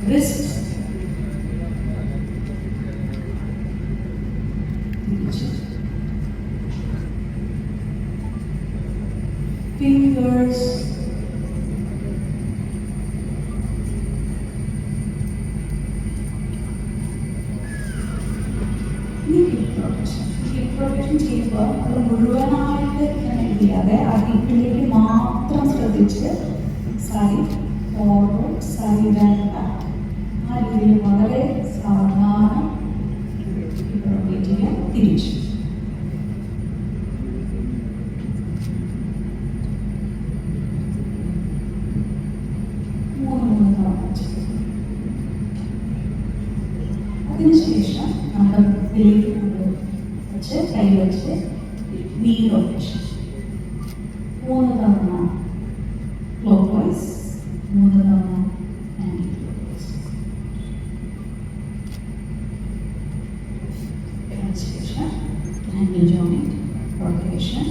wrist, fingers, protection ചെയ്യുമ്പോൾ അത് മുഴുവനായിട്ട് ചെയ്യാതെ ആ ഹിപ്പിലേക്ക് മാത്രം ശ്രദ്ധിച്ച് side forward side and back ആ രീതിയിൽ വളരെ സാവധാനം റൊട്ടേറ്റ് ചെയ്യാൻ തിരിച്ചു. മൂന്ന് തവണ അതിനുശേഷം നമ്മൾ ഇതിലേക്ക് വെച്ച് കൈ വെച്ച് നീ റൊട്ടേഷൻ 3 തവണ ക്ലോക്ക് വൈസ് 3 തവണ ആന്റി ക്ലോക്ക് വൈസ്. അതിനുശേഷം ആംഗിൾ ജോയിന്റ് റൊട്ടേഷൻ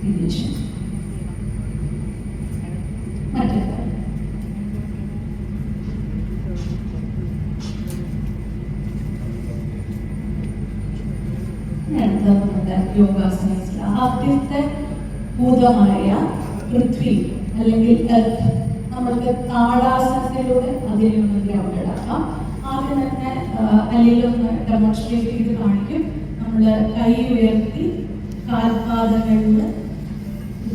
തിരിച്ച് മറ്റേ യോഗാസനത്തിൽ ആദ്യത്തെ ഭൂതമായ പൃഥ്വി അല്ലെങ്കിൽ എർത്ത് നമ്മൾക്ക് താടാസനത്തിലൂടെ അതിലൊന്ന് ഗ്രൗണ്ടഡ് ആക്കാം. ആദ്യം തന്നെ അല്ലെങ്കിൽ ഒന്ന് ഡെമോൺസ്ട്രേറ്റ് ചെയ്ത് കാണിക്കും. നമ്മൾ കൈ ഉയർത്തി കാൽപാദങ്ങളിൽ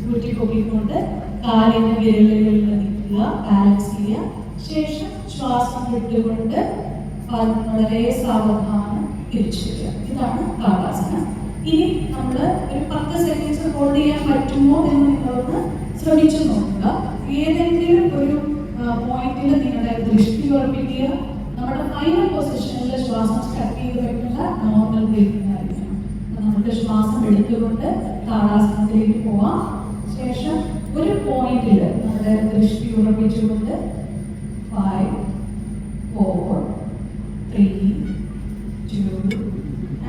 കൂട്ടിക്കൊണ്ടിക്കൊണ്ട് കാലിന് വിരലുകളിൽ നിൽക്കുക, ബാലൻസ് ചെയ്യുക. ശേഷം ശ്വാസം വിട്ടുകൊണ്ട് വളരെ സാവധാനം തിരിച്ചു വരിക. ഇതാണ് താടാസനം. ഇനി നമ്മൾ ഒരു 10 സെക്കൻഡ്സ് ഹോൾഡ് ചെയ്യാൻ പറ്റുമോ എന്ന് നിങ്ങളൊന്ന് ശ്രമിച്ചു നോക്കുക. ഏതെങ്കിലും ഒരു പോയിന്റിൽ നിങ്ങളുടെ ദൃഷ്ടി ഉറപ്പിക്കുക. നമ്മുടെ ഫൈനൽ പൊസിഷനിൽ ശ്വാസം സ്റ്റക്ക് ചെയ്ത് വെക്കുന്ന നോർമൽ ബ്രീത്തിങ് ആയിരിക്കണം. നമുക്ക് ശ്വാസം എടുത്തുകൊണ്ട് താടാസനത്തിലേക്ക് പോവാം. ശേഷം ഒരു പോയിന്റിൽ നമ്മുടെ ദൃഷ്ടി ഉറപ്പിച്ചുകൊണ്ട് 5 4 3 2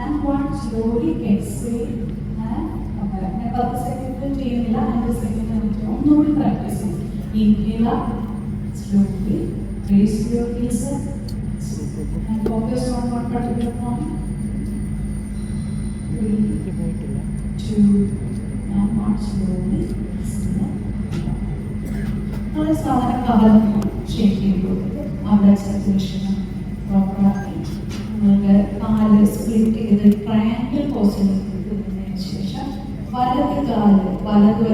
and 1 slowly exhale and come back. ഞാൻ 10 സെക്കൻഡ് ചെയ്യുന്നില്ല, 5 സെക്കൻഡ് ഒന്നുകൂടി പ്രാക്ടീസ് ചെയ്യും. Inhale up, slowly raise your heels up and focus on one particular point. 3 2 and 1 slowly exhale. നമ്മൾ സാധാരണ കവലം ഷേപ്പ് ചെയ്ത് കൊടുത്തിട്ട് അവിടെ സർക്കുലേഷൻ പ്രോപ്പറാക്കി നിങ്ങൾക്ക് കാല് സ്പ്ലിറ്റ് ചെയ്ത് ട്രയാങ്കിൾ പോസിൽ ശേഷം വലത് കാല് വലതുവശം